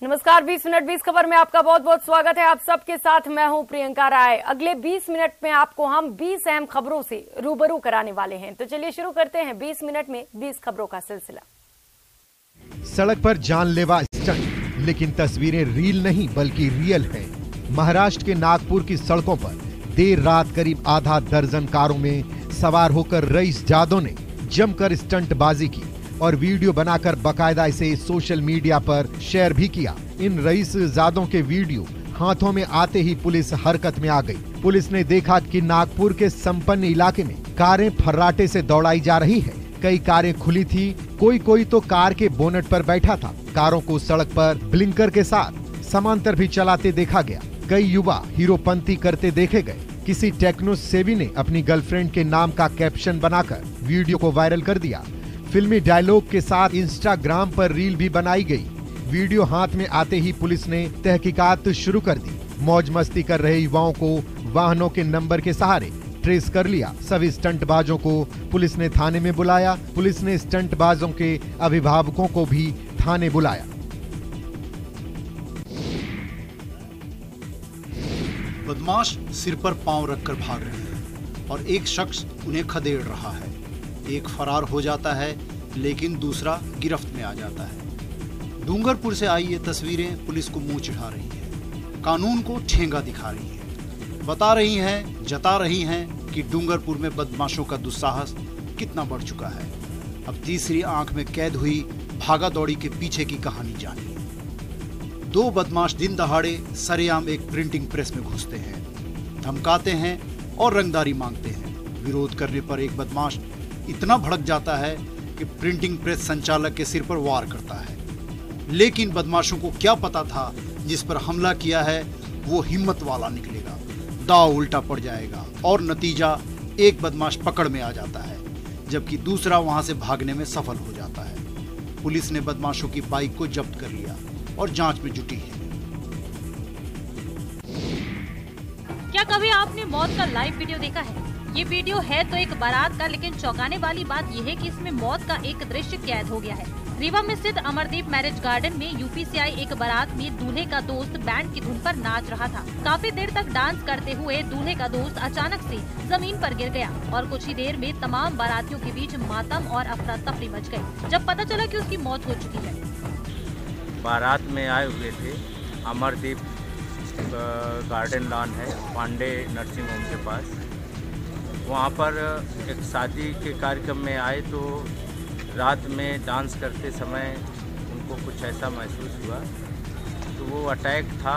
नमस्कार, 20 मिनट 20 खबर में आपका बहुत बहुत स्वागत है। आप सबके साथ मैं हूं प्रियंका राय। अगले 20 मिनट में आपको हम 20 अहम खबरों से रूबरू कराने वाले हैं। तो चलिए शुरू करते हैं 20 मिनट में 20 खबरों का सिलसिला। सड़क पर जानलेवा स्टंट, लेकिन तस्वीरें रील नहीं बल्कि रियल हैं। महाराष्ट्र के नागपुर की सड़कों पर देर रात करीब आधा दर्जन कारों में सवार होकर रईस जादव ने जमकर स्टंटबाजी की और वीडियो बनाकर बकायदा इसे सोशल मीडिया पर शेयर भी किया। इन रईस जादों के वीडियो हाथों में आते ही पुलिस हरकत में आ गई। पुलिस ने देखा कि नागपुर के संपन्न इलाके में कारें फर्राटे से दौड़ाई जा रही है। कई कारें खुली थी, कोई तो कार के बोनट पर बैठा था। कारों को सड़क पर ब्लिंकर के साथ समांतर भी चलाते देखा गया। कई युवा हीरोपंती करते देखे गए। किसी टेक्नो सेवी ने अपनी गर्लफ्रेंड के नाम का कैप्शन बनाकर वीडियो को वायरल कर दिया। फिल्मी डायलॉग के साथ इंस्टाग्राम पर रील भी बनाई गई। वीडियो हाथ में आते ही पुलिस ने तहकीकात शुरू कर दी। मौज मस्ती कर रहे युवाओं को वाहनों के नंबर के सहारे ट्रेस कर लिया। सभी स्टंटबाजों को पुलिस ने थाने में बुलाया। पुलिस ने स्टंटबाजों के अभिभावकों को भी थाने बुलाया। बदमाश सिर पर पांव रखकर भाग रहे हैं और एक शख्स उन्हें खदेड़ रहा है। एक फरार हो जाता है लेकिन दूसरा गिरफ्त में आ जाता है। डूंगरपुर से आई ये तस्वीरें पुलिस को मुंह चिढ़ा रही हैं, कानून को ठेंगा दिखा रही हैं, बता रही हैं, जता रही हैं कि डूंगरपुर में बदमाशों का दुस्साहस कितना बढ़ चुका है। अब तीसरी आंख में कैद हुई भागा दौड़ी के पीछे की कहानी जानिए। दो बदमाश दिन दहाड़े सरेआम एक प्रिंटिंग प्रेस में घुसते हैं, धमकाते हैं और रंगदारी मांगते हैं। विरोध करने पर एक बदमाश इतना भड़क जाता है कि प्रिंटिंग प्रेस संचालक के सिर पर वार करता है। लेकिन बदमाशों को क्या पता था जिस पर हमला किया है वो हिम्मत वाला निकलेगा, दांव उल्टा पड़ जाएगा और नतीजा एक बदमाश पकड़ में आ जाता है जबकि दूसरा वहां से भागने में सफल हो जाता है। पुलिस ने बदमाशों की बाइक को जब्त कर लिया और जांच में जुटी है। क्या कभी आपने मौत का लाइव वीडियो देखा है? ये वीडियो है तो एक बारात का, लेकिन चौंकाने वाली बात यह है कि इसमें मौत का एक दृश्य कैद हो गया है। रीवा में स्थित अमरदीप मैरिज गार्डन में यूपी से आई एक बारात में दूल्हे का दोस्त बैंड की धुन पर नाच रहा था। काफी देर तक डांस करते हुए दूल्हे का दोस्त अचानक से जमीन पर गिर गया और कुछ ही देर में तमाम बारातियों के बीच मातम और अफरा तफरी मच गई जब पता चला कि उसकी मौत हो चुकी है। बारात में आए हुए थे, अमरदीप गार्डन लॉन है पांडे नर्सिंग होम के पास। वहाँ पर एक शादी के कार्यक्रम में आए तो रात में डांस करते समय उनको कुछ ऐसा महसूस हुआ तो वो अटैक था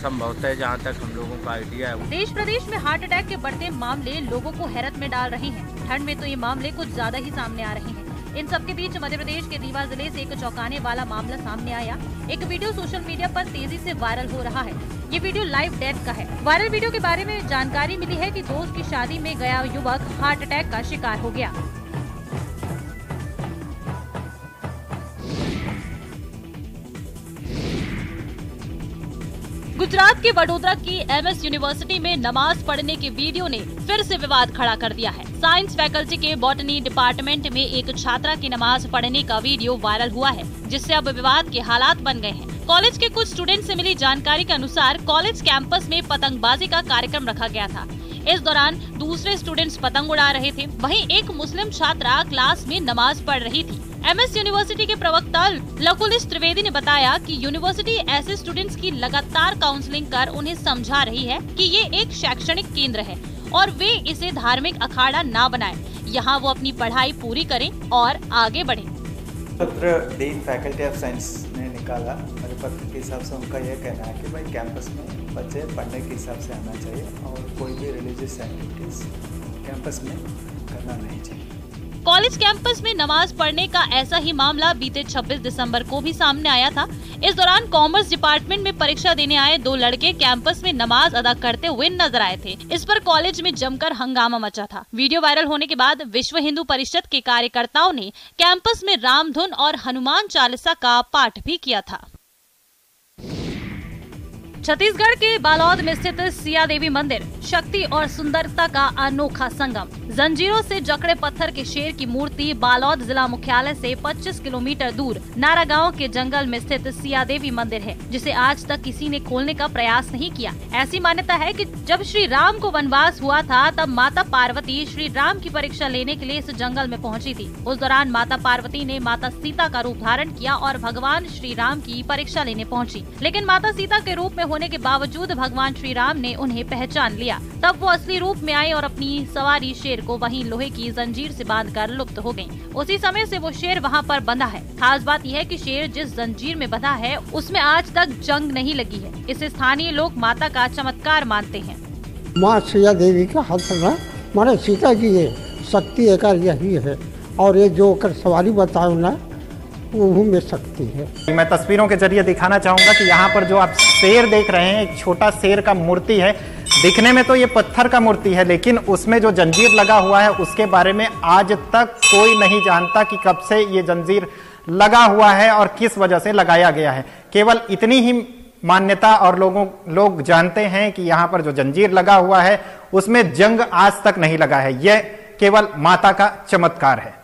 संभवतः, जहाँ तक हम लोगों का आइडिया है। देश प्रदेश में हार्ट अटैक के बढ़ते मामले लोगों को हैरत में डाल रहे हैं। ठंड में तो ये मामले कुछ ज्यादा ही सामने आ रहे हैं। इन सब के बीच मध्य प्रदेश के रीवा जिले से एक चौंकाने वाला मामला सामने आया। एक वीडियो सोशल मीडिया पर तेजी से वायरल हो रहा है। ये वीडियो लाइव डेथ का है। वायरल वीडियो के बारे में जानकारी मिली है कि दोस्त की शादी में गया युवक हार्ट अटैक का शिकार हो गया। गुजरात के वडोदरा की एमएस यूनिवर्सिटी में नमाज पढ़ने के वीडियो ने फिर से विवाद खड़ा कर दिया है। साइंस फैकल्टी के बॉटनी डिपार्टमेंट में एक छात्रा की नमाज पढ़ने का वीडियो वायरल हुआ है, जिससे अब विवाद के हालात बन गए हैं। कॉलेज के कुछ स्टूडेंट से मिली जानकारी के अनुसार कॉलेज कैंपस में पतंगबाजी का कार्यक्रम रखा गया था। इस दौरान दूसरे स्टूडेंट्स पतंग उड़ा रहे थे, वहीं एक मुस्लिम छात्रा क्लास में नमाज पढ़ रही थी। एमएस यूनिवर्सिटी के प्रवक्ता लकुलिश त्रिवेदी ने बताया कि यूनिवर्सिटी ऐसे स्टूडेंट्स की लगातार काउंसलिंग कर उन्हें समझा रही है कि ये एक शैक्षणिक केंद्र है और वे इसे धार्मिक अखाड़ा ना बनाएं। यहाँ वो अपनी पढ़ाई पूरी करें और आगे बढ़ें। पत्र डीन फैकल्टी ऑफ साइंस ने निकाला। मेरे पत्र के हिसाब से उनका यह कहना है कि भाई कैंपस में बच्चे पढ़ने के हिसाब से आना चाहिए और कोई भी रिलीजियस एक्टिविटीज कैंपस में करना नहीं चाहिए। कॉलेज कैंपस में नमाज पढ़ने का ऐसा ही मामला बीते 26 दिसंबर को भी सामने आया था। इस दौरान कॉमर्स डिपार्टमेंट में परीक्षा देने आए दो लड़के कैंपस में नमाज अदा करते हुए नजर आए थे। इस पर कॉलेज में जमकर हंगामा मचा था। वीडियो वायरल होने के बाद विश्व हिंदू परिषद के कार्यकर्ताओं ने कैंपस में रामधुन और हनुमान चालीसा का पाठ भी किया था। छत्तीसगढ़ के बालोद में स्थित सिया देवी मंदिर शक्ति और सुंदरता का अनोखा संगम। जंजीरों से जकड़े पत्थर के शेर की मूर्ति बालोद जिला मुख्यालय से 25 किलोमीटर दूर नारा गांव के जंगल में स्थित सिया देवी मंदिर है, जिसे आज तक किसी ने खोलने का प्रयास नहीं किया। ऐसी मान्यता है कि जब श्री राम को वनवास हुआ था, तब माता पार्वती श्री राम की परीक्षा लेने के लिए इस जंगल में पहुंची थी। उस दौरान माता पार्वती ने माता सीता का रूप धारण किया और भगवान श्री राम की परीक्षा लेने पहुंची, लेकिन माता सीता के रूप में होने के बावजूद भगवान श्री राम ने उन्हें पहचान लिया। तब वो असली रूप में आई और अपनी सवारी शेर को वहीं लोहे की जंजीर से बांधकर लुप्त हो गयी। उसी समय से वो शेर वहाँ पर बंधा है। खास बात यह है कि शेर जिस जंजीर में बंधा है उसमें आज तक जंग नहीं लगी है। इसे स्थानीय लोग माता का चमत्कार मानते हैं। माँ सिया देवी का हाथ में माने सीता जी है, शक्ति एकर यही है और ये जो कर सवारी बताओ ना वो में शक्ति है। मैं तस्वीरों के जरिए दिखाना चाहूँगा कि यहाँ पर जो आप शेर देख रहे हैं, एक छोटा शेर का मूर्ति है। दिखने में तो ये पत्थर का मूर्ति है, लेकिन उसमें जो जंजीर लगा हुआ है उसके बारे में आज तक कोई नहीं जानता कि कब से ये जंजीर लगा हुआ है और किस वजह से लगाया गया है। केवल इतनी ही मान्यता और लोग जानते हैं कि यहाँ पर जो जंजीर लगा हुआ है उसमें जंग आज तक नहीं लगा है। यह केवल माता का चमत्कार है।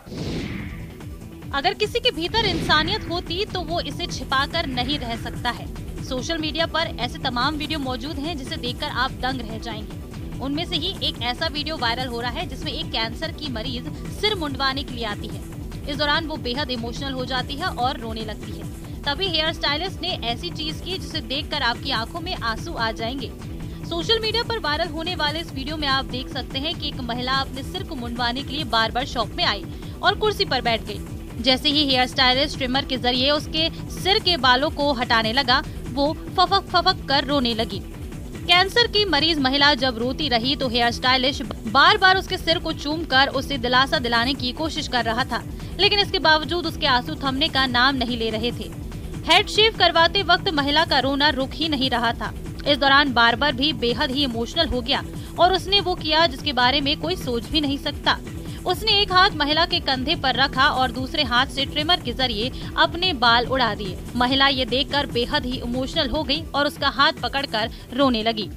अगर किसी के भीतर इंसानियत होती तो वो इसे छिपाकर नहीं रह सकता है। सोशल मीडिया पर ऐसे तमाम वीडियो मौजूद हैं जिसे देखकर आप दंग रह जाएंगे। उनमें से ही एक ऐसा वीडियो वायरल हो रहा है जिसमें एक कैंसर की मरीज सिर मुंडवाने के लिए आती है। इस दौरान वो बेहद इमोशनल हो जाती है और रोने लगती है। तभी हेयर स्टाइलिस्ट ने ऐसी चीज की जिसे देखकर आपकी आंखों में आंसू आ जाएंगे। सोशल मीडिया पर वायरल होने वाले इस वीडियो में आप देख सकते हैं कि एक महिला अपने सिर को मुंडवाने के लिए बार्बर शॉप में आई और कुर्सी पर बैठ गई। जैसे ही हेयर स्टाइलिस्ट ट्रिमर के जरिए उसके सिर के बालों को हटाने लगा, वो फफक फफक कर रोने लगी। कैंसर की मरीज महिला जब रोती रही तो हेयर स्टाइलिस्ट बार बार उसके सिर को चूमकर उसे दिलासा दिलाने की कोशिश कर रहा था, लेकिन इसके बावजूद उसके आंसू थमने का नाम नहीं ले रहे थे। हेड शेव करवाते वक्त महिला का रोना रुक ही नहीं रहा था। इस दौरान बार्बर भी बेहद ही इमोशनल हो गया और उसने वो किया जिसके बारे में कोई सोच भी नहीं सकता। उसने एक हाथ महिला के कंधे पर रखा और दूसरे हाथ से ट्रिमर के जरिए अपने बाल उड़ा दिए। महिला ये देखकर बेहद ही इमोशनल हो गई और उसका हाथ पकड़कर रोने लगी।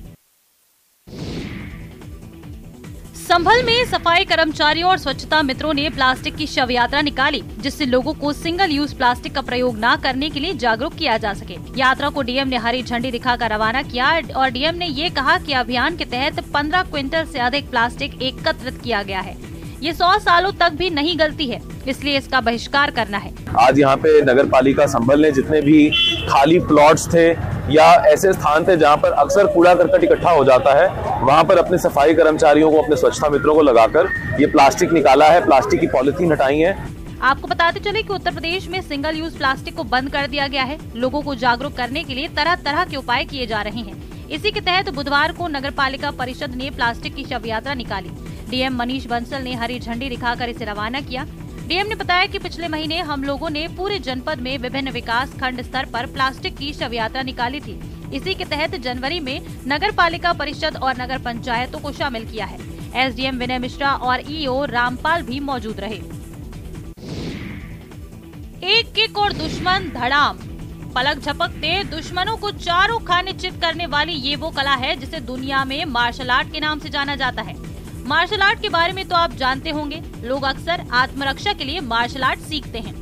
संभल में सफाई कर्मचारियों और स्वच्छता मित्रों ने प्लास्टिक की शव यात्रा निकाली, जिससे लोगों को सिंगल यूज प्लास्टिक का प्रयोग न करने के लिए जागरूक किया जा सके। यात्रा को डीएम ने हरी झंडी दिखाकर रवाना किया और डीएम ने ये कहा कि अभियान के तहत 15 क्विंटल से अधिक प्लास्टिक एकत्रित किया गया है। ये 100 सालों तक भी नहीं गलती है, इसलिए इसका बहिष्कार करना है। आज यहाँ पे नगर पालिका संभल ने जितने भी खाली प्लॉट्स थे या ऐसे स्थान थे जहाँ पर अक्सर कूड़ा करकट इकट्ठा हो जाता है, वहाँ पर अपने सफाई कर्मचारियों को, अपने स्वच्छता मित्रों को लगाकर ये प्लास्टिक निकाला है, प्लास्टिक की पॉलिथीन हटाई है। आपको बताते चले कि उत्तर प्रदेश में सिंगल यूज प्लास्टिक को बंद कर दिया गया है। लोगों को जागरूक करने के लिए तरह तरह के उपाय किए जा रहे हैं। इसी के तहत बुधवार को नगर पालिका परिषद ने प्लास्टिक की शव यात्रा निकाली। डीएम मनीष बंसल ने हरी झंडी दिखाकर इसे रवाना किया। डीएम ने बताया कि पिछले महीने हम लोगों ने पूरे जनपद में विभिन्न विकास खंड स्तर पर प्लास्टिक की शव यात्रा निकाली थी। इसी के तहत जनवरी में नगर पालिका परिषद और नगर पंचायतों को शामिल किया है। एसडीएम विनय मिश्रा और ईओ रामपाल भी मौजूद रहे। एक किक और दुश्मन धड़ाम, पलक झपकते दुश्मनों को चारों खाने चित करने वाली ये वो कला है जिसे दुनिया में मार्शल आर्ट के नाम से जाना जाता है। मार्शल आर्ट के बारे में तो आप जानते होंगे, लोग अक्सर आत्मरक्षा के लिए मार्शल आर्ट सीखते हैं,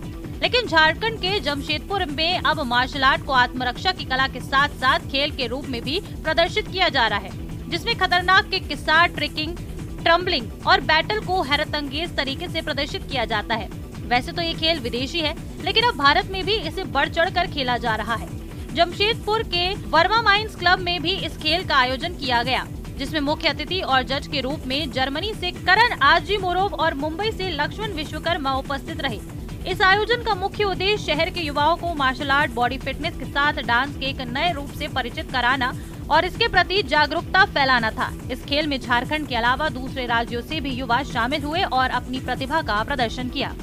लेकिन झारखंड के जमशेदपुर में अब मार्शल आर्ट को आत्मरक्षा की कला के साथ साथ खेल के रूप में भी प्रदर्शित किया जा रहा है, जिसमें खतरनाक किक के साथ ट्रिकिंग, ट्रम्बलिंग और बैटल को हैरतअंगेज तरीके से प्रदर्शित किया जाता है। वैसे तो ये खेल विदेशी है, लेकिन अब भारत में भी इसे बढ़ चढ़ कर खेला जा रहा है। जमशेदपुर के वर्मा माइंस क्लब में भी इस खेल का आयोजन किया गया, जिसमें मुख्य अतिथि और जज के रूप में जर्मनी से करण आजीमोरोव और मुंबई से लक्ष्मण विश्वकर्मा उपस्थित रहे। इस आयोजन का मुख्य उद्देश्य शहर के युवाओं को मार्शल आर्ट, बॉडी फिटनेस के साथ डांस के एक नए रूप से परिचित कराना और इसके प्रति जागरूकता फैलाना था। इस खेल में झारखंड के अलावा दूसरे राज्यों से भी युवा शामिल हुए और अपनी प्रतिभा का प्रदर्शन किया।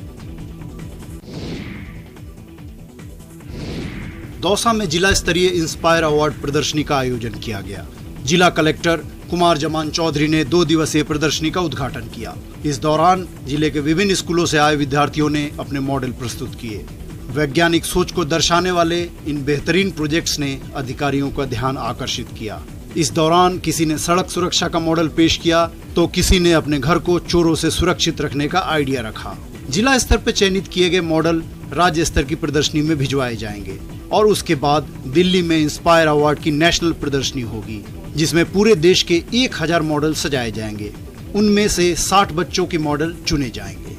दौसा में जिला स्तरीय इंस्पायर अवार्ड प्रदर्शनी का आयोजन किया गया। जिला कलेक्टर कुमार जमान चौधरी ने 2 दिवसीय प्रदर्शनी का उद्घाटन किया। इस दौरान जिले के विभिन्न स्कूलों से आए विद्यार्थियों ने अपने मॉडल प्रस्तुत किए। वैज्ञानिक सोच को दर्शाने वाले इन बेहतरीन प्रोजेक्ट्स ने अधिकारियों का ध्यान आकर्षित किया। इस दौरान किसी ने सड़क सुरक्षा का मॉडल पेश किया तो किसी ने अपने घर को चोरों से सुरक्षित रखने का आइडिया रखा। जिला स्तर पर चयनित किए गए मॉडल राज्य स्तर की प्रदर्शनी में भिजवाए जाएंगे और उसके बाद दिल्ली में इंस्पायर अवार्ड की नेशनल प्रदर्शनी होगी, जिसमें पूरे देश के 1000 मॉडल सजाए जाएंगे। उनमें से 60 बच्चों के मॉडल चुने जाएंगे।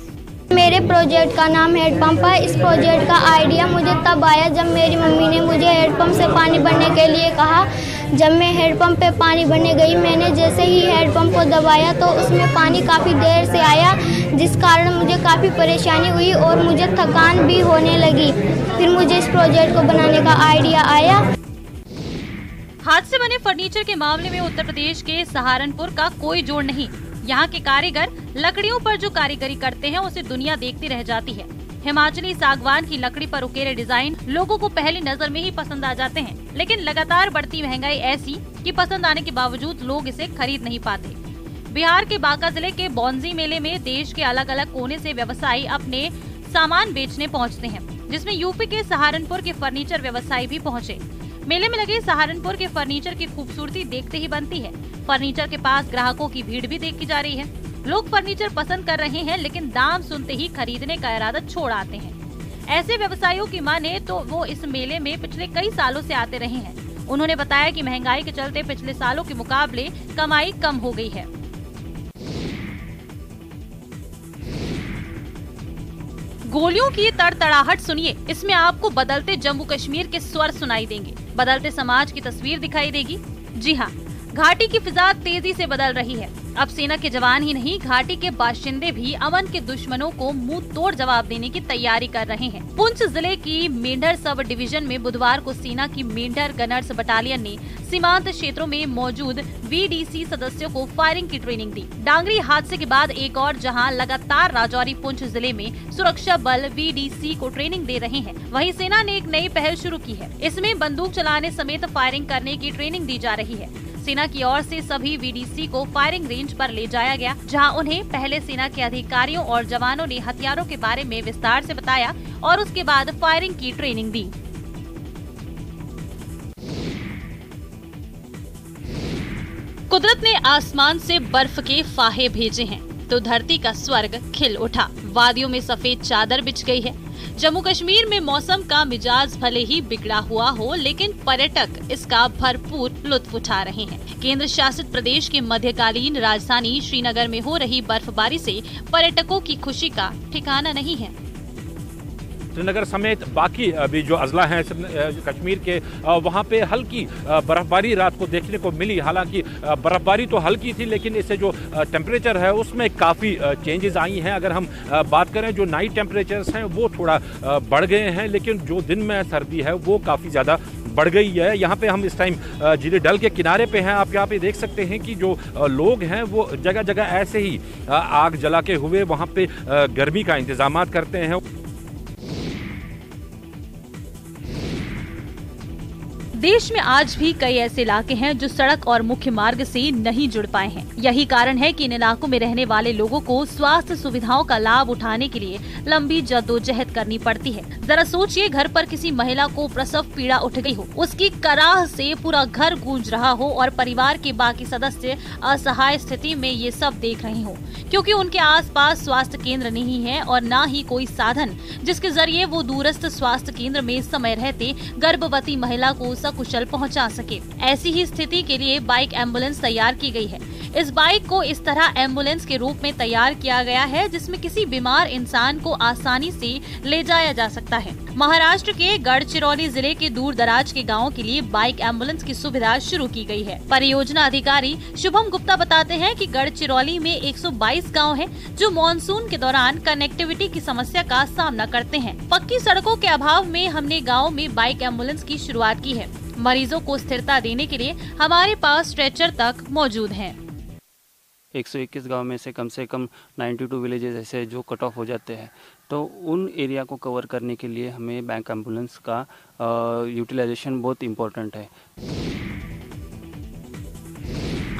मेरे प्रोजेक्ट का नाम हेडपंप है। इस प्रोजेक्ट का आइडिया मुझे तब आया जब मेरी मम्मी ने मुझे हेडपंप से पानी भरने के लिए कहा। जब मैं हेडपंप पे पानी भरने गई, मैंने जैसे ही हेडपंप को दबाया तो उसमें पानी काफ़ी देर से आया, जिस कारण मुझे काफ़ी परेशानी हुई और मुझे थकान भी होने लगी। फिर मुझे इस प्रोजेक्ट को बनाने का आइडिया आया। हाथ से बने फर्नीचर के मामले में उत्तर प्रदेश के सहारनपुर का कोई जोड़ नहीं। यहाँ के कारीगर लकड़ियों पर जो कारीगरी करते हैं उसे दुनिया देखती रह जाती है। हिमाचली सागवान की लकड़ी पर उकेरे डिजाइन लोगों को पहली नजर में ही पसंद आ जाते हैं, लेकिन लगातार बढ़ती महंगाई ऐसी कि पसंद आने के बावजूद लोग इसे खरीद नहीं पाते। बिहार के बांका जिले के बौंजी मेले में देश के अलग अलग कोने से व्यवसायी अपने सामान बेचने पहुँचते हैं, जिसमें यूपी के सहारनपुर के फर्नीचर व्यवसायी भी पहुँचे। मेले में लगे सहारनपुर के फर्नीचर की खूबसूरती देखते ही बनती है। फर्नीचर के पास ग्राहकों की भीड़ भी देखी जा रही है। लोग फर्नीचर पसंद कर रहे हैं, लेकिन दाम सुनते ही खरीदने का इरादा छोड़ आते हैं। ऐसे व्यवसायियों की माने तो वो इस मेले में पिछले कई सालों से आते रहे हैं। उन्होंने बताया कि महंगाई के चलते पिछले सालों के मुकाबले कमाई कम हो गई है। गोलियों की तड़तड़ाहट सुनिए, इसमें आपको बदलते जम्मू कश्मीर के स्वर सुनाई देंगे, बदलते समाज की तस्वीर दिखाई देगी। जी हाँ, घाटी की फिजा तेजी से बदल रही है। अब सेना के जवान ही नहीं, घाटी के बाशिंदे भी अमन के दुश्मनों को मुंह तोड़ जवाब देने की तैयारी कर रहे हैं। पुंछ जिले की मेंढर सब डिवीजन में बुधवार को सेना की मेंढर गनर्स बटालियन ने सीमांत क्षेत्रों में मौजूद VDC सदस्यों को फायरिंग की ट्रेनिंग दी। डांगरी हादसे के बाद एक और जहां लगातार राजौरी पुंछ जिले में सुरक्षा बल VDC को ट्रेनिंग दे रहे हैं, वहीं सेना ने एक नई पहल शुरू की है। इसमें बंदूक चलाने समेत फायरिंग करने की ट्रेनिंग दी जा रही है। सेना की ओर से सभी VDC को फायरिंग रेंज पर ले जाया गया, जहां उन्हें पहले सेना के अधिकारियों और जवानों ने हथियारों के बारे में विस्तार से बताया और उसके बाद फायरिंग की ट्रेनिंग दी। कुदरत ने आसमान से बर्फ के फाहे भेजे हैं तो धरती का स्वर्ग खिल उठा। वादियों में सफेद चादर बिछ गई है। जम्मू कश्मीर में मौसम का मिजाज भले ही बिगड़ा हुआ हो, लेकिन पर्यटक इसका भरपूर लुत्फ उठा रहे हैं। केंद्र शासित प्रदेश के मध्यकालीन राजधानी श्रीनगर में हो रही बर्फबारी से पर्यटकों की खुशी का ठिकाना नहीं है। श्रीनगर समेत बाकी भी जो अजला हैं कश्मीर के, वहाँ पे हल्की बर्फबारी रात को देखने को मिली। हालांकि बर्फबारी तो हल्की थी, लेकिन इससे जो टेम्परेचर है उसमें काफ़ी चेंजेस आई हैं। अगर हम बात करें जो नाइट टेम्परेचर्स हैं वो थोड़ा बढ़ गए हैं, लेकिन जो दिन में सर्दी है वो काफ़ी ज़्यादा बढ़ गई है। यहाँ पे हम इस टाइम झील डल के किनारे पे हैं। आप यहाँ पे देख सकते हैं कि जो लोग हैं वो जगह जगह ऐसे ही आग जला के हुए वहाँ पे गर्मी का इंतजाम करते हैं। देश में आज भी कई ऐसे इलाके हैं जो सड़क और मुख्य मार्ग से नहीं जुड़ पाए हैं। यही कारण है कि इन इलाकों में रहने वाले लोगों को स्वास्थ्य सुविधाओं का लाभ उठाने के लिए लंबी जद्दोजहद करनी पड़ती है। जरा सोचिए, घर पर किसी महिला को प्रसव पीड़ा उठ गई हो, उसकी कराह से पूरा घर गूंज रहा हो और परिवार के बाकी सदस्य असहाय स्थिति में ये सब देख रहे हो, क्योंकि उनके आसपास स्वास्थ्य केंद्र नहीं है और न ही कोई साधन जिसके जरिए वो दूरस्थ स्वास्थ्य केंद्र में समय रहते गर्भवती महिला को कुशल पहुंचा सके। ऐसी ही स्थिति के लिए बाइक एम्बुलेंस तैयार की गई है। इस बाइक को इस तरह एम्बुलेंस के रूप में तैयार किया गया है जिसमें किसी बीमार इंसान को आसानी से ले जाया जा सकता है। महाराष्ट्र के गढ़चिरौली जिले के दूर दराज के गाँव के लिए बाइक एम्बुलेंस की सुविधा शुरू की गई है। परियोजना अधिकारी शुभम गुप्ता बताते हैं कि गढ़चिरौली में 122 गाँव है जो मानसून के दौरान कनेक्टिविटी की समस्या का सामना करते हैं। पक्की सड़कों के अभाव में हमने गाँव में बाइक एम्बुलेंस की शुरुआत की है। मरीजों को स्थिरता देने के लिए हमारे पास स्ट्रेचर तक मौजूद हैं। 121 गांव में से कम 92 विलेजेस ऐसे जो कट ऑफ हो जाते हैं, तो उन एरिया को कवर करने के लिए हमें बैंक एम्बुलेंस का यूटिलाइजेशन बहुत इम्पोर्टेंट है।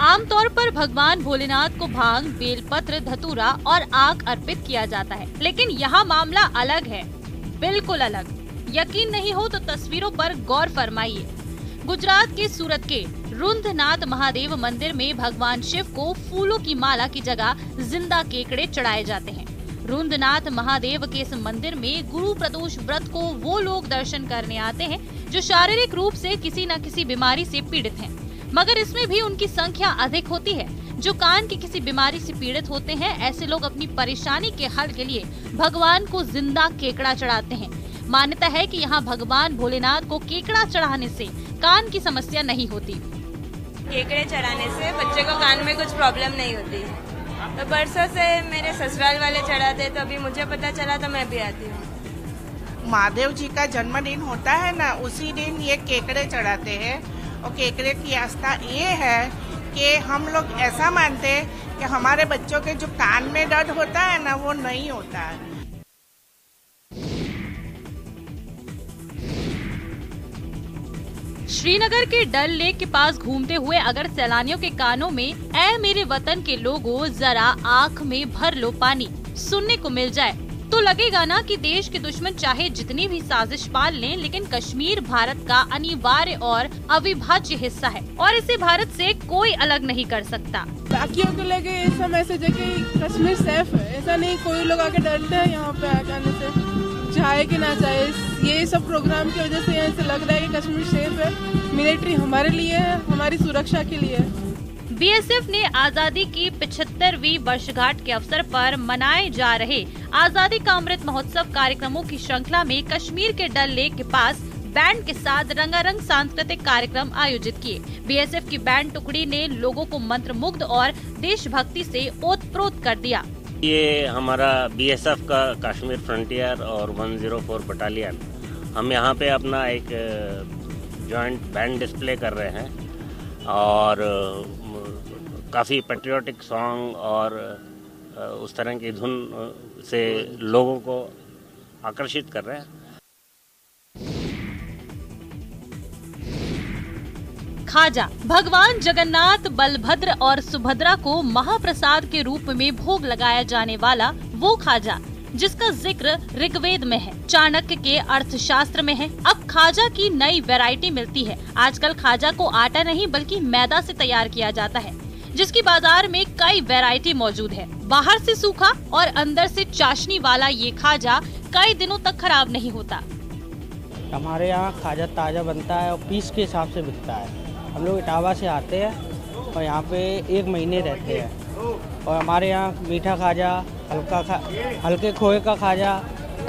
आमतौर पर भगवान भोलेनाथ को भांग, बेलपत्र, धतूरा और आग अर्पित किया जाता है, लेकिन यहाँ मामला अलग है। बिल्कुल अलग। यकीन नहीं हो तो तस्वीरों पर गौर फरमाइए। गुजरात के सूरत के रुंधनाथ महादेव मंदिर में भगवान शिव को फूलों की माला की जगह जिंदा केकड़े चढ़ाए जाते हैं। रुंधनाथ महादेव के इस मंदिर में गुरु प्रदोष व्रत को वो लोग दर्शन करने आते हैं जो शारीरिक रूप से किसी न किसी बीमारी से पीड़ित हैं, मगर इसमें भी उनकी संख्या अधिक होती है जो कान की किसी बीमारी से पीड़ित होते हैं। ऐसे लोग अपनी परेशानी के हल के लिए भगवान को जिंदा केकड़ा चढ़ाते हैं। मान्यता है कि यहाँ भगवान भोलेनाथ को केकड़ा चढ़ाने से कान की समस्या नहीं होती। केकड़े चढ़ाने से बच्चे को कान में कुछ प्रॉब्लम नहीं होती। तो बरसों से मेरे ससुराल वाले चढ़ाते, तो अभी मुझे पता चला तो मैं भी आती हूँ। महादेव जी का जन्मदिन होता है ना, उसी दिन ये केकड़े चढ़ाते हैं। और केकड़े की आस्था ये है कि हम लोग ऐसा मानते हैं कि हमारे बच्चों के जो कान में दर्द होता है ना, वो नहीं होता है। श्रीनगर के डल लेक के पास घूमते हुए अगर सैलानियों के कानों में ऐ मेरे वतन के लोगों जरा आँख में भर लो पानी सुनने को मिल जाए तो लगेगा ना कि देश के दुश्मन चाहे जितनी भी साजिश पाल लें, लेकिन कश्मीर भारत का अनिवार्य और अविभाज्य हिस्सा है और इसे भारत से कोई अलग नहीं कर सकता। बाकियों को लेके ऐसा मैसेज है कि कश्मीर सेफ है। ऐसा नहीं कोई लोग आके डरते हैं यहाँ पे आने से, चाहे कि ना चाहे। ये सब प्रोग्राम की वजह से ऐसे लग रहा है कि कश्मीर सेफ है। मिलिट्री हमारे लिए है, हमारी सुरक्षा के लिए है। बीएसएफ ने आजादी की 75वीं वर्षगांठ के अवसर पर मनाए जा रहे आजादी का अमृत महोत्सव कार्यक्रमों की श्रृंखला में कश्मीर के डल लेक के पास बैंड के साथ रंगारंग सांस्कृतिक कार्यक्रम आयोजित किए। बीएसएफ की बैंड टुकड़ी ने लोगों को मंत्रमुग्ध और देशभक्ति से ओतप्रोत कर दिया। ये हमारा बीएसएफ का कश्मीर फ्रंटियर और 104 बटालियन, हम यहाँ पे अपना एक जॉइंट बैंड डिस्प्ले कर रहे हैं और काफ़ी पेट्रियोटिक सॉन्ग और उस तरह की धुन से लोगों को आकर्षित कर रहे हैं। खाजा भगवान जगन्नाथ, बलभद्र और सुभद्रा को महाप्रसाद के रूप में भोग लगाया जाने वाला वो खाजा जिसका जिक्र ऋग्वेद में है, चाणक्य के अर्थशास्त्र में है। अब खाजा की नई वैरायटी मिलती है। आजकल खाजा को आटा नहीं बल्कि मैदा से तैयार किया जाता है, जिसकी बाजार में कई वैरायटी मौजूद है। बाहर से सूखा और अंदर से चाशनी वाला ये खाजा कई दिनों तक खराब नहीं होता। हमारे यहाँ खाजा ताज़ा बनता है और पीस के हिसाब से बिकता है। हम लोग इटावा से आते हैं और यहाँ पे 1 महीने रहते हैं और हमारे यहाँ मीठा खाजा, हल्के खोए का खाजा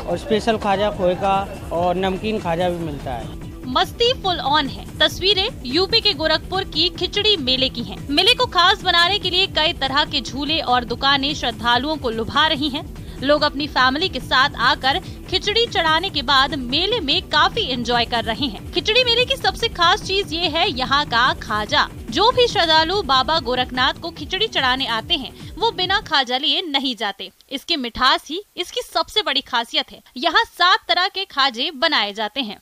और स्पेशल खाजा खोए का और नमकीन खाजा भी मिलता है। मस्ती फुल ऑन है। तस्वीरें यूपी के गोरखपुर की खिचड़ी मेले की हैं। मेले को खास बनाने के लिए कई तरह के झूले और दुकानें श्रद्धालुओं को लुभा रही हैं। लोग अपनी फैमिली के साथ आकर खिचड़ी चढ़ाने के बाद मेले में काफी एंजॉय कर रहे हैं। खिचड़ी मेले की सबसे खास चीज ये है यहाँ का खाजा। जो भी श्रद्धालु बाबा गोरखनाथ को खिचड़ी चढ़ाने आते हैं वो बिना खाजा लिए नहीं जाते। इसकी मिठास ही इसकी सबसे बड़ी खासियत है। यहाँ 7 तरह के खाजे बनाए जाते हैं।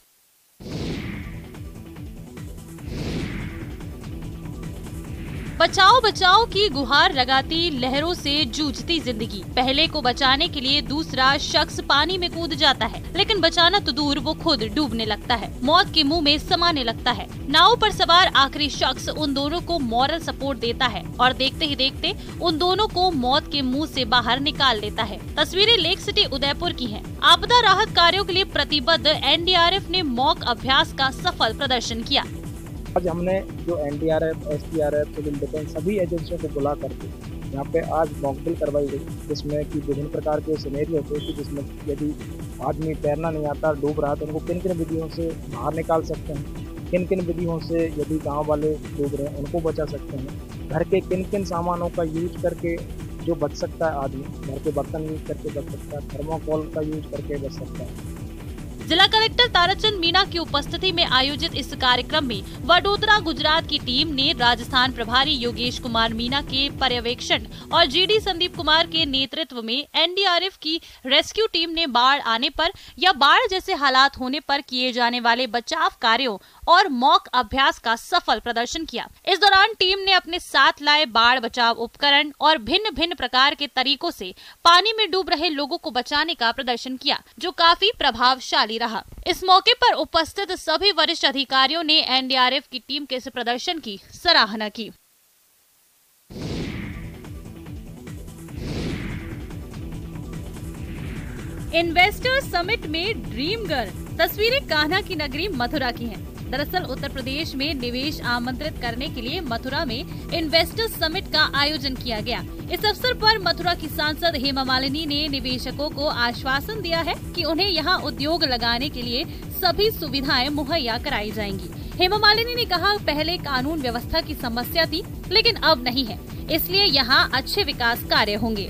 बचाओ बचाओ की गुहार लगाती लहरों से जूझती जिंदगी। पहले को बचाने के लिए दूसरा शख्स पानी में कूद जाता है, लेकिन बचाना तो दूर वो खुद डूबने लगता है, मौत के मुंह में समाने लगता है। नाव पर सवार आखिरी शख्स उन दोनों को मॉरल सपोर्ट देता है और देखते ही देखते उन दोनों को मौत के मुंह से बाहर निकाल देता है। तस्वीरें लेक सिटी उदयपुर की हैं। आपदा राहत कार्यों के लिए प्रतिबद्ध एनडीआरएफ ने मॉक अभ्यास का सफल प्रदर्शन किया। आज हमने जो एनडीआरएफ, एसडीआरएफ, सिविल डिफेंस सभी एजेंसियों को बुला करके यहाँ पे आज मॉक ड्रिल करवाई गई, जिसमें कि विभिन्न प्रकार के सिनेरियो थे कि जिसमें यदि आदमी तैरना नहीं आता, डूब रहा, तो उनको किन किन विधियों से बाहर निकाल सकते हैं, किन किन विधियों से यदि गांव वाले डूब रहे हैं उनको बचा सकते हैं, घर के किन किन सामानों का यूज करके जो बच सकता है आदमी, घर के बर्तन यूज करके बच सकता है, थर्मोकोल का यूज करके बच सकता है। जिला कलेक्टर ताराचंद मीणा की उपस्थिति में आयोजित इस कार्यक्रम में वडोदरा गुजरात की टीम ने राजस्थान प्रभारी योगेश कुमार मीणा के पर्यवेक्षण और जीडी संदीप कुमार के नेतृत्व में एनडीआरएफ की रेस्क्यू टीम ने बाढ़ आने पर या बाढ़ जैसे हालात होने पर किए जाने वाले बचाव कार्यों और मॉक अभ्यास का सफल प्रदर्शन किया। इस दौरान टीम ने अपने साथ लाए बाढ़ बचाव उपकरण और भिन्न भिन्न प्रकार के तरीकों से पानी में डूब रहे लोगों को बचाने का प्रदर्शन किया, जो काफी प्रभावशाली रहा। इस मौके पर उपस्थित सभी वरिष्ठ अधिकारियों ने एनडीआरएफ की टीम के इस प्रदर्शन की सराहना की। इन्वेस्टर समिट में ड्रीम गर्ल, तस्वीरें कान्हा की नगरी मथुरा की हैं। दरअसल उत्तर प्रदेश में निवेश आमंत्रित करने के लिए मथुरा में इन्वेस्टर समिट का आयोजन किया गया। इस अवसर पर मथुरा की सांसद हेमा मालिनी ने निवेशकों को आश्वासन दिया है कि उन्हें यहां उद्योग लगाने के लिए सभी सुविधाएं मुहैया कराई जाएंगी। हेमा मालिनी ने कहा, पहले कानून व्यवस्था की समस्या थी, लेकिन अब नहीं है, इसलिए यहाँ अच्छे विकास कार्य होंगे।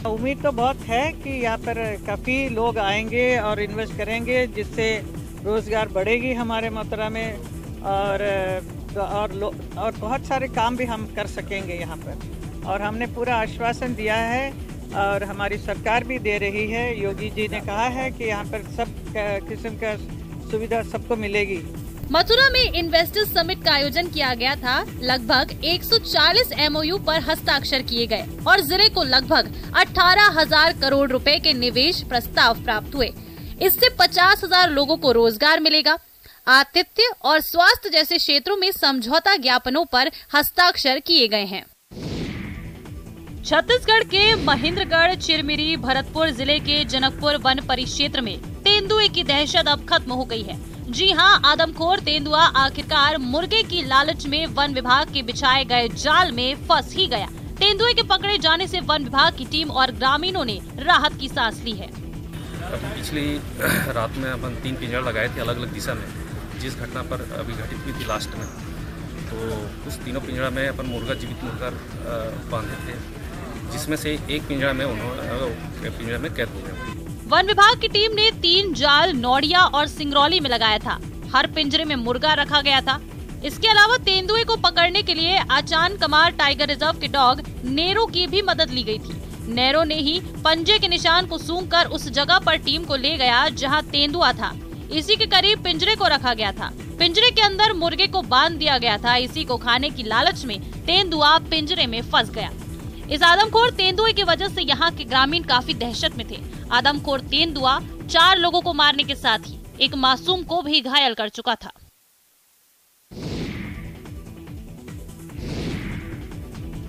उम्मीद तो बहुत है कि यहाँ पर काफी लोग आएंगे और इन्वेस्ट करेंगे, जिससे रोजगार बढ़ेगी हमारे मथुरा में और बहुत सारे काम भी हम कर सकेंगे यहाँ पर। और हमने पूरा आश्वासन दिया है और हमारी सरकार भी दे रही है। योगी जी ने कहा है कि यहाँ पर सब किस्म का सुविधा सबको मिलेगी। मथुरा में इन्वेस्टर्स समिट का आयोजन किया गया था। लगभग 140 एमओयू पर हस्ताक्षर किए गए और जिले को लगभग 18,000 करोड़ रुपए के निवेश प्रस्ताव प्राप्त हुए। इससे 50,000 लोगों को रोजगार मिलेगा। आतिथ्य और स्वास्थ्य जैसे क्षेत्रों में समझौता ज्ञापनों पर हस्ताक्षर किए गए हैं। छत्तीसगढ़ के महेंद्रगढ़, चिरमिरी, भरतपुर जिले के जनकपुर वन परिक्षेत्र में तेंदुए की दहशत अब खत्म हो गई है। जी हां, आदमखोर तेंदुआ आखिरकार मुर्गे की लालच में वन विभाग के बिछाए गए जाल में फंस ही गया। तेंदुए के पकड़े जाने से वन विभाग की टीम और ग्रामीणों ने राहत की सांस ली है। पिछली रात में अपन 3 पिंजरा लगाए थे अलग अलग दिशा में, जिस घटना पर अभी घटित हुई थी लास्ट में, तो उस तीनों पिंजरा में अपन मुर्गा, जीवित मुर्गा बांधे थे, जिसमें से एक पिंजरा में कैद हो गया। वन विभाग की टीम ने 3 जाल नौड़िया और सिंगरौली में लगाया था। हर पिंजरे में मुर्गा रखा गया था। इसके अलावा तेंदुए को पकड़ने के लिए आचान कमार टाइगर रिजर्व के डॉग नेरो की भी मदद ली गई थी। नेरो ने ही पंजे के निशान को सूंघकर उस जगह पर टीम को ले गया जहां तेंदुआ था। इसी के करीब पिंजरे को रखा गया था। पिंजरे के अंदर मुर्गे को बांध दिया गया था। इसी को खाने की लालच में तेंदुआ पिंजरे में फंस गया। इस आदमखोर तेंदुए की वजह से यहाँ के ग्रामीण काफी दहशत में थे। आदमखोर तेंदुआ 4 लोगों को मारने के साथ ही एक मासूम को भी घायल कर चुका था।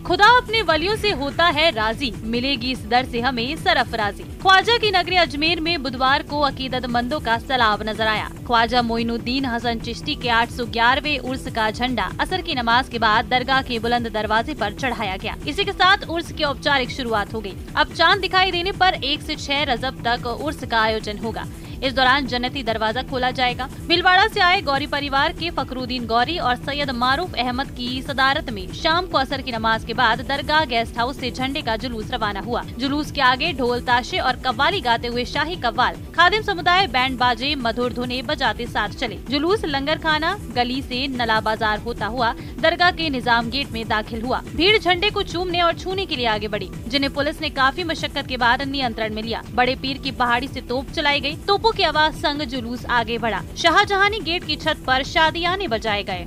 खुदा अपने वलियों से होता है राजी, मिलेगी इस दर से हमें सरफराजी। ख्वाजा की नगरी अजमेर में बुधवार को अकीदतमंदों का सैलाब नजर आया। ख्वाजा मोइनुद्दीन हसन चिश्ती के 811वें उर्स का झंडा असर की नमाज के बाद दरगाह के बुलंद दरवाजे पर चढ़ाया गया। इसी के साथ उर्स की औपचारिक शुरुआत हो गई। अब चांद दिखाई देने पर 1 से 6 रजब तक उर्स का आयोजन होगा। इस दौरान जन्नती दरवाजा खोला जाएगा। भीलवाड़ा से आए गौरी परिवार के फखरुद्दीन गौरी और सैयद मारूफ अहमद की सदारत में शाम को असर की नमाज के बाद दरगाह गेस्ट हाउस से झंडे का जुलूस रवाना हुआ। जुलूस के आगे ढोल ताशे और कव्वाली गाते हुए शाही कव्वाल, खादिम समुदाय बैंड बाजे मधुर धुने बजाते साथ चले। जुलूस लंगर खाना गली से नला बाजार होता हुआ दरगाह के निजाम गेट में दाखिल हुआ। भीड़ झंडे को चूमने और छूने के लिए आगे बढ़ी, जिन्हें पुलिस ने काफी मशक्कत के बाद नियंत्रण में लिया। बड़े पीर की पहाड़ी से तोप चलाई गई। तोपों की आवाज संग जुलूस आगे बढ़ा। शाहजहानी गेट की छत पर शादियाने बजाए गए।